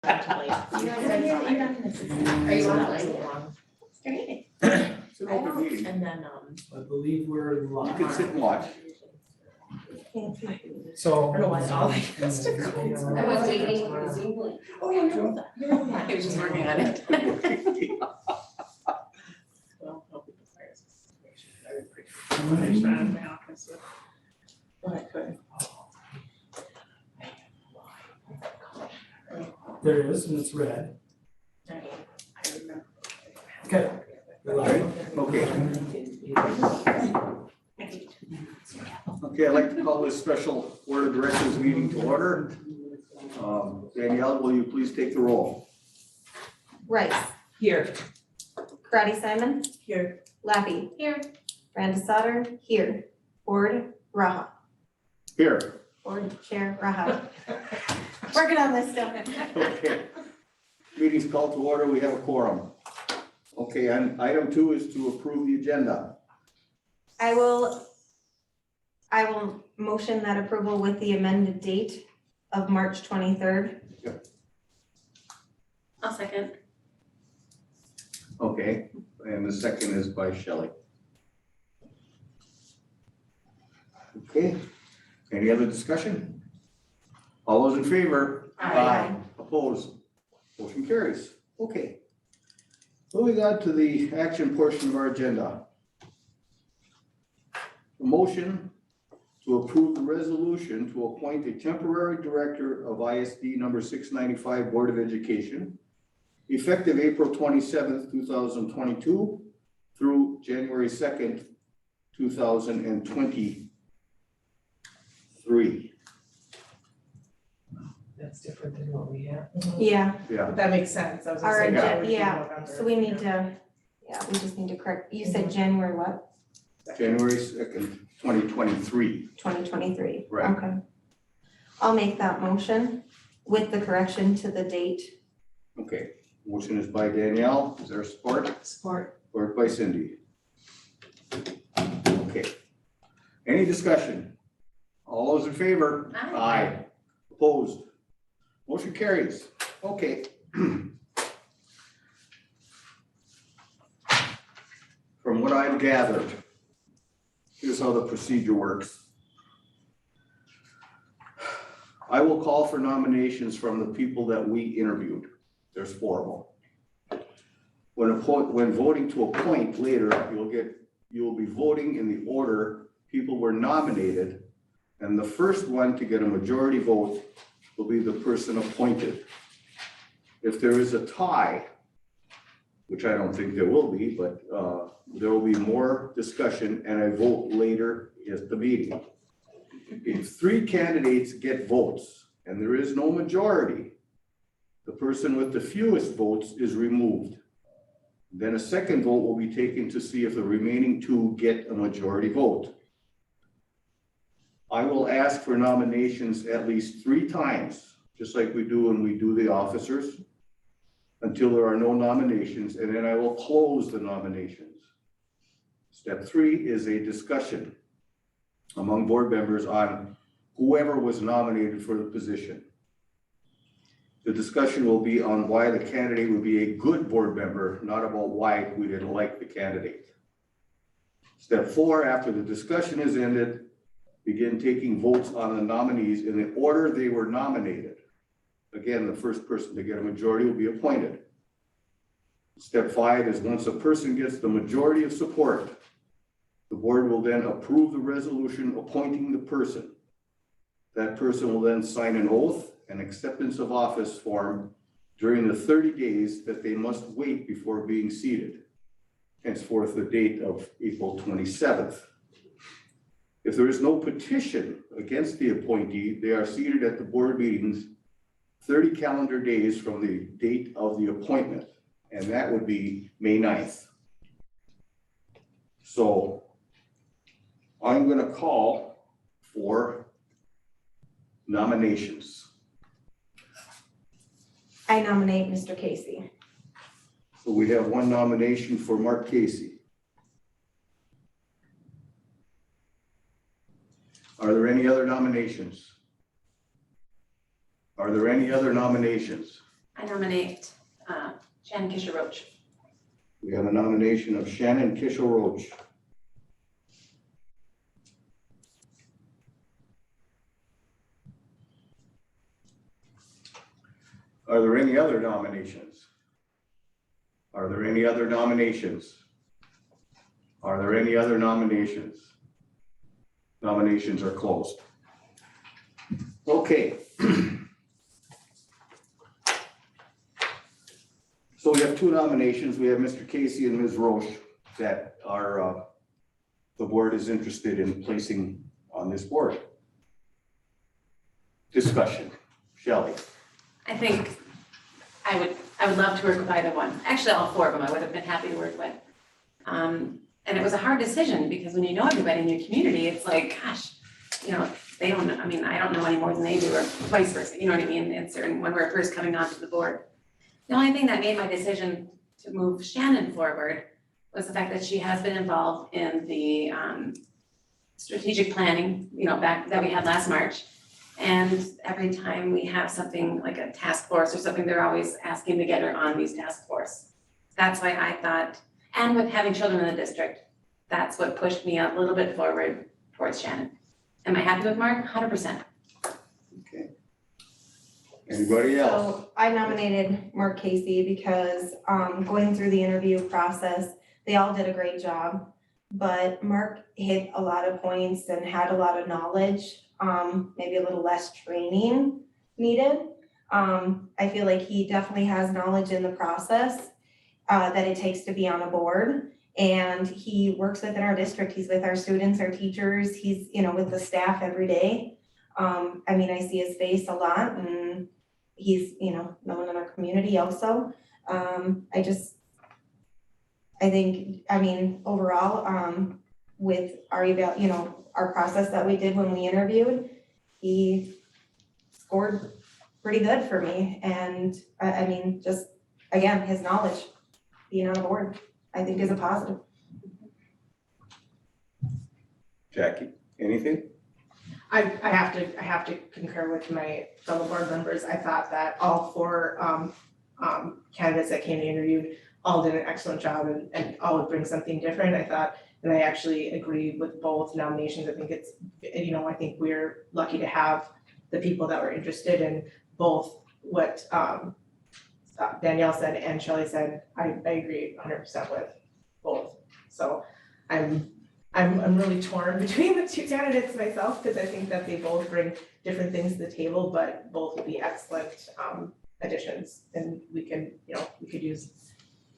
Are you on it? It's an open meeting. And then, I believe we're You live. can sit and watch. So. I don't know why it's all like this to go. I was waiting for the Zoom link. Oh, yeah, no, I was just working on it. Well, I'll be prepared. I would appreciate it. In my office, yeah. But I could. There is, and it's red. I remember. Okay. We're live. Okay. Okay, I'd like to call this special Board of Directors meeting to order. Danielle, will you please take the roll? Rice, Here. Karati Simon, Here. Lappy, Here. Brandis Sauter, here. Board, Raha. Here. Board Chair, Raha. Working on this stuff. Okay. Meeting's called to order. We have a quorum. Okay, and item 2 is to approve the agenda. I will motion that approval with the amended date of March 23rd. I'll second. Okay, and the second is by Shelley. Okay, any other discussion? All those in favor? Aye. Opposed? Motion carries. Okay. Moving on to the action portion of our agenda. A motion to approve the resolution to appoint a temporary director of ISD number 695 Board of Education, effective April 27th, 2022 through January 2nd, 2023. That's different than what we have. Yeah, Yeah, That makes sense. I was our gonna say that agenda, would be yeah, November. so we need to, we just need to correct, you said January what? January 2nd, 2023. 2023. Right. Okay. I'll make that motion with the correction to the date. Okay, motion is by Danielle. Is there support? Support. Support by Cindy. Okay. Any discussion? All those in favor? Aye. Opposed? Motion carries. Okay. From what I've gathered, here's how the procedure works. I will call for nominations from the people that we interviewed. There's 4 of them. When voting to appoint later, you'll be voting in the order people were nominated, and the first one to get a majority vote will be the person appointed. If there is a tie, which I don't think there will be, but there will be more discussion and a vote later at the meeting. If 3 candidates get votes and there is no majority, the person with the fewest votes is removed. Then a second vote will be taken to see if the remaining 2 get a majority vote. I will ask for nominations at least 3 times, just like we do when we do the officers, until there are no nominations, and then I will close the nominations. Step 3 is a discussion among board members on whoever was nominated for the position. The discussion will be on why the candidate would be a good board member, not about why we didn't like the candidate. Step 4, after the discussion is ended, begin taking votes on the nominees in the order they were nominated. Again, the first person to get a majority will be appointed. Step 5 is once a person gets the majority of support, the board will then approve the resolution appointing the person. That person will then sign an oath and acceptance of office form during the 30 days that they must wait before being seated. Henceforth, the date of April 27th. If there is no petition against the appointee, they are seated at the board meetings 30 calendar days from the date of the appointment, and that would be May 9th. So I'm going to call for nominations. I nominate Mr. Casey. So we have 1 nomination for Mark Casey. Are there any other nominations? Are there any other nominations? I nominate Shannon Kisher Roach. We have a nomination of Shannon Kishel Roach. Are there any other nominations? Are there any other nominations? Are there any other nominations? Nominations are closed. Okay. So we have two nominations. We have Mr. Casey and Ms. Roche that are, the board is interested in placing on this board. Discussion. Shelley. I think I would love to work with either one. Actually, all four of them I would have been happy to work with. And it was a hard decision because when you know everybody in your community, it's like, gosh, you know, they don't know, I mean, I don't know any more than they do or vice versa, you know what I mean? It's certain when we're first coming onto the board. The only thing that made my decision to move Shannon forward was the fact that she has been involved in the strategic planning, you know, back that we had last March. And every time we have something like a task force or something, they're always asking to get her on these task force. That's why I thought, and with having children in the district, that's what pushed me a little bit forward towards Shannon. Am I happy with Mark? 100%. Okay. Anybody else? So I nominated Mark Casey because going through the interview process, they all did a great job. But Mark hit a lot of points and had a lot of knowledge, maybe a little less training needed. I feel like he definitely has knowledge in the process that it takes to be on a board. And he works within our district. He's with our students, our teachers. He's, you know, with the staff every day. I mean, I see his face a lot and he's, you know, known in our community also. I think, I mean, overall, with our our process that we did when we interviewed, he scored pretty good for me. And I mean, just again, his knowledge, being on a board, I think is a positive. Jackie, anything? I have to concur with my fellow board members. I thought that all four candidates that came and interviewed all did an excellent job and all would bring something different. I thought, and I actually agree with both nominations. I think it's, you know, I think we're lucky to have the people that were interested in both what Danielle said and Shelley said. I agree 100% with both. So I'm really torn between the two candidates myself because I think that they both bring different things to the table, but both would be excellent additions. And we can, you know, we could use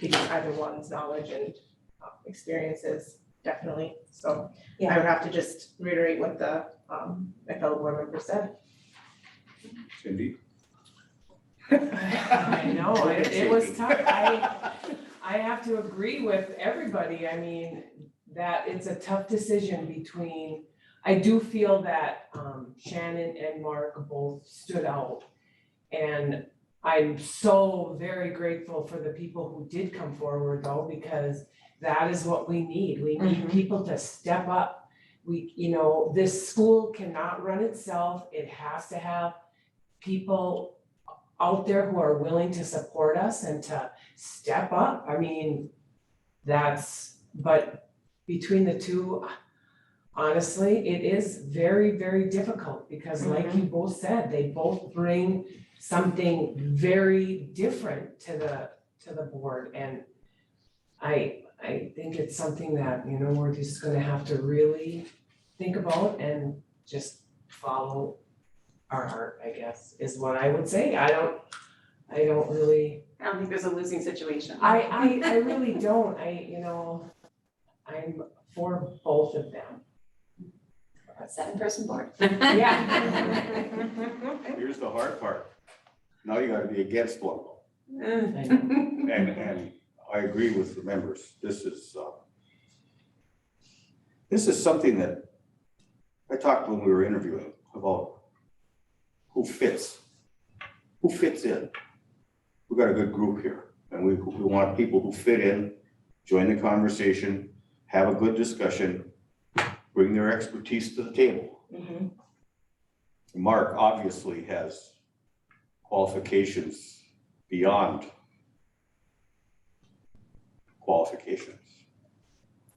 either one's knowledge and experiences, definitely. So I would have to just reiterate what the my fellow board member said. Cindy? I know, it was tough. I have to agree with everybody. I mean, that it's a tough decision between, I do feel that Shannon and Mark both stood out. And I'm so very grateful for the people who did come forward though, because that is what we need. We need people to step up. We, you know, this school cannot run itself. It has to have people out there who are willing to support us and to step up. I mean, but between the two, honestly, it is very, very difficult because like you both said, they both bring something very different to the board. And I think it's something that, you know, we're just gonna have to really think about and just follow our heart, I guess, is what I would say. I don't think there's a losing situation. I really don't. I'm for both of them. A 7-person board. Yeah. Here's the hard part. Now you gotta be against one. I know. And I agree with the members. This is something that I talked when we were interviewing about who fits in. We've got a good group here and we want people who fit in, join the conversation, have a good discussion, bring their expertise to the table. Mark obviously has qualifications beyond qualifications.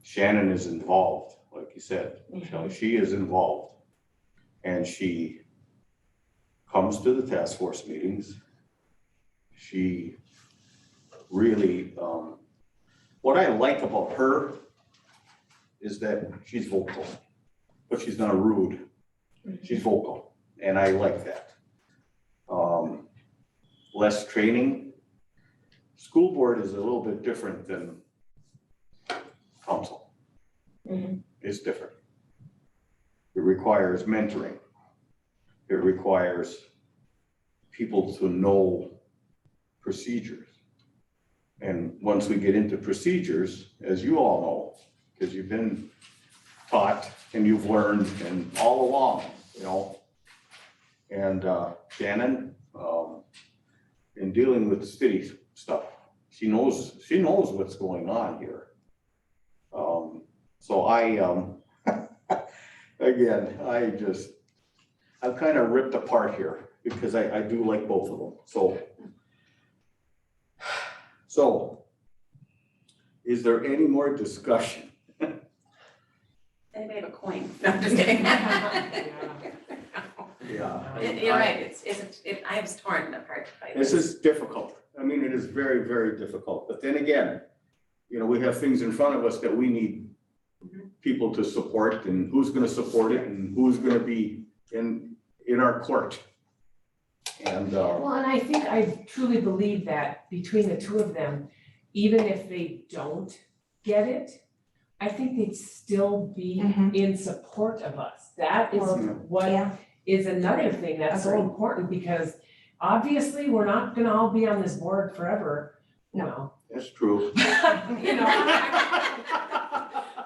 Shannon is involved, like you said, Shelley, she is involved. And she comes to the task force meetings. She really, what I like about her is that she's vocal, but she's not rude. She's vocal, and I like that. Less training. School board is a little bit different than council. Mhm. It's different. It requires mentoring. It requires people to know procedures. And once we get into procedures, as you all know, because you've been taught and you've learned and all along, you know. And Shannon, in dealing with the city stuff, she knows what's going on here. So again, I'm kind of ripped apart here because I do like both of them, so is there any more discussion? Anybody have a coin? No, I'm just kidding. Yeah. You're right, I was torn apart by This is difficult. I mean, it is very, very difficult. But then again, you know, we have things in front of us that we need people to support, and who's gonna support it and who's gonna be in our court. And, Well, and I truly believe that between the two of them, even if they don't get it, I think they'd still be Mhm. in support of us. That is Well, what Yeah, is another thing that's so Agreed. important, because obviously, we're not gonna all be on this board forever, you No. know. that's true. You know,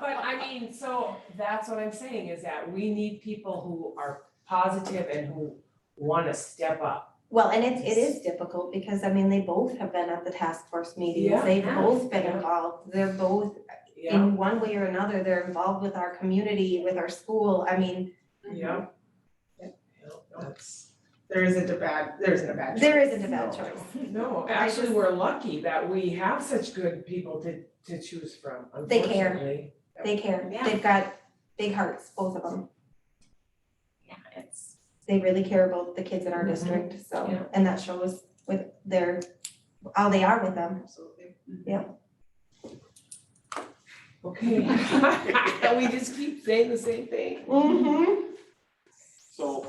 but I mean, so that's what I'm saying, is that we need people who are positive and who wanna step up. well, and it is difficult because, I mean, they both have been at the task force meetings, Yeah. they've Yeah. both been Yeah. involved, they're both, Yeah, in one way or another, they're involved with our community, with our school, I mean, yeah. There isn't a bad choice. there isn't a bad No. choice. No, I actually, just- we're lucky that we have such good people to choose from, They care. unfortunately. They care, Yeah. they've got big hearts, both of them, Yeah, it's, they really care about the kids in our Mhm. district, so, Yeah. and that shows with how they are with them. Absolutely. Okay. We just keep saying the same thing. Mm-hmm. So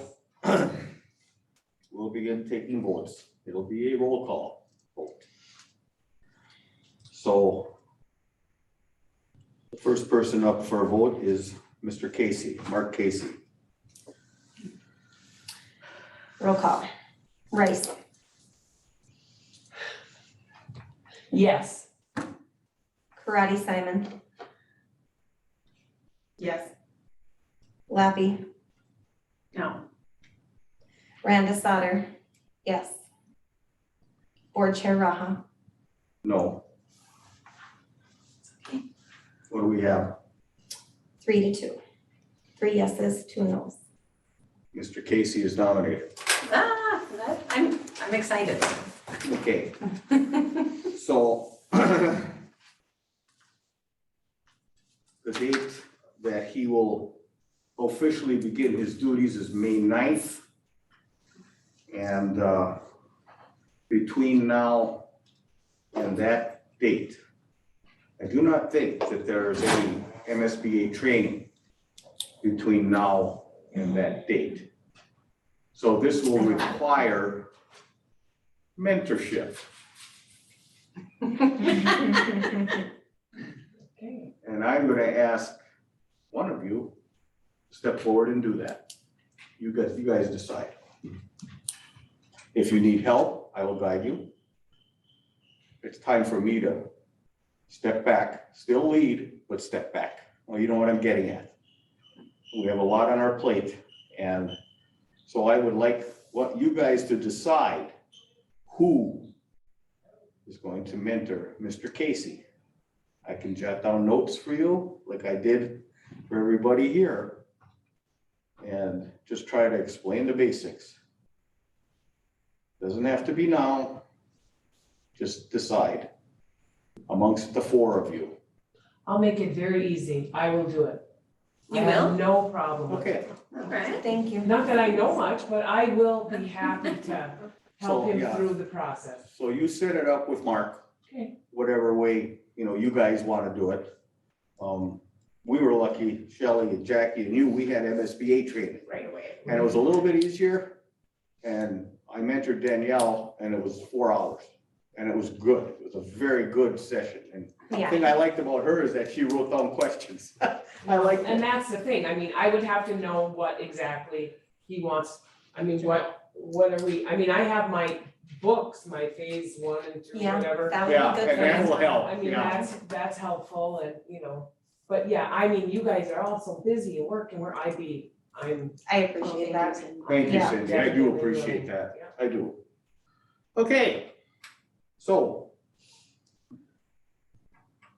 we'll begin taking votes. It'll be a roll call vote. So the first person up for a vote is Mr. Casey, Mark Casey. Roll call. Rice, Yes. Karate Simon, Yes. Lappy, no, Randa Sauter, yes. Board Chair Raha, No. What do we have? 3-2. 3 yeses, 2 nos. Mr. Casey is nominated. I'm excited. Okay. So the date that he will officially begin his duties is May 9th. And between now and that date, I do not think that there is any MSBA training between now and that date. So this will require mentorship. Okay. And I'm gonna ask one of you to step forward and do that. You guys decide. If you need help, I will guide you. It's time for me to step back, still lead, but step back. Well, you know what I'm getting at. We have a lot on our plate, and so I would like what you guys to decide who is going to mentor Mr. Casey. I can jot down notes for you, like I did for everybody here, and just try to explain the basics. Doesn't have to be now, Just decide amongst the four of you. I'll make it very easy. I will do it. You I have will? no problem with Okay, it. Alright. Thank you. Not that I know much, but I will be happy to help So, him yeah. through the process. so you set it up with Mark. Okay. Whatever way, you guys wanna do it. We were lucky, Shelley and Jackie and you, we had MSBA training. Right away. And it was a little bit easier. And I mentored Danielle and it was 4 hours. And it was good. It was a very good session. And the Yeah. thing I liked about her is that she wrote down questions. I like And that. that's the thing, I mean, I would have to know what exactly he wants, I mean, what are we, I mean, I have my books, my phase 1 and 2, Yeah, whatever. that would Yeah, be good and for that us. will help, I mean, yeah. that's helpful and, but yeah, I mean, you guys are all so busy and working where I'm. I appreciate that. Thank you, Yeah. Cindy. I do appreciate that. I do. Okay, so.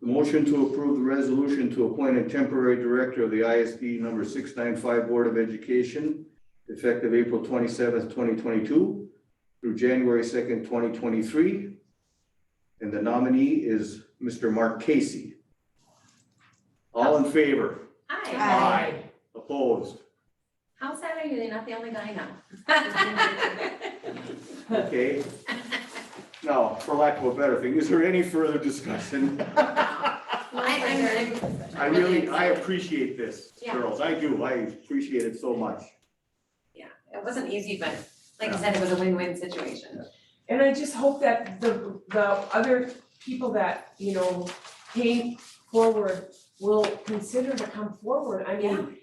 The motion to approve the resolution to appoint a temporary director of the ISD number 695 Board of Education effective April 27th, 2022 through January 2nd, 2023. And the nominee is Mr. Mark Casey. All in favor? Hi. Aye. Opposed? How sad are you? You're not the only guy now. Okay. Now, for lack of a better thing, is there any further discussion? I really, I appreciate this, Yeah. girls. I do. I appreciate it so much. Yeah, it wasn't easy, but like I said, it was a win-win situation. And I just hope that the other people that, came forward will consider to come forward. I mean,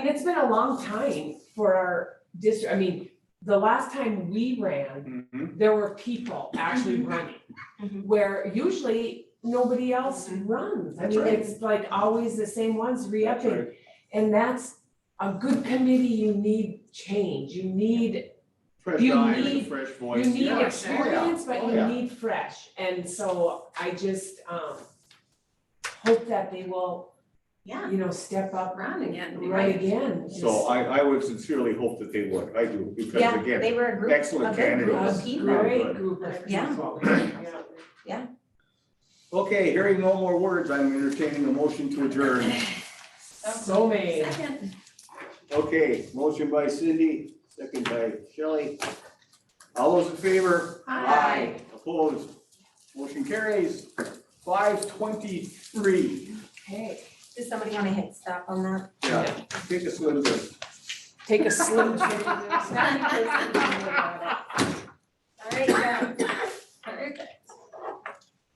it's been a long time for our district. I mean, the last time we ran, there were people actually running. Mhm. Where usually nobody else runs. I That's mean, right. it's like always the same ones That's re-upping. right. And that's a good committee, you need change, you need Fresh You eyes and a need- fresh voice. You need Yeah. experience, but Oh, you yeah. need fresh, and so I just hope that they will, Yeah, step up, run again. be run right. again. So I would sincerely hope that they would. I do, because Yeah, again, they were a group, excellent a good group candidates. of A people. great group of Yeah. people, yeah. okay, hearing no more words, I'm entertaining a motion to adjourn. So made. Second. Okay, motion by Cindy, second by Shelley. All those in favor? Aye. Opposed? Motion carries. 5:23. Okay, Does somebody want to hit stop on that? Yeah, take a swim bit. take a slim trip. All right, yeah. Very good.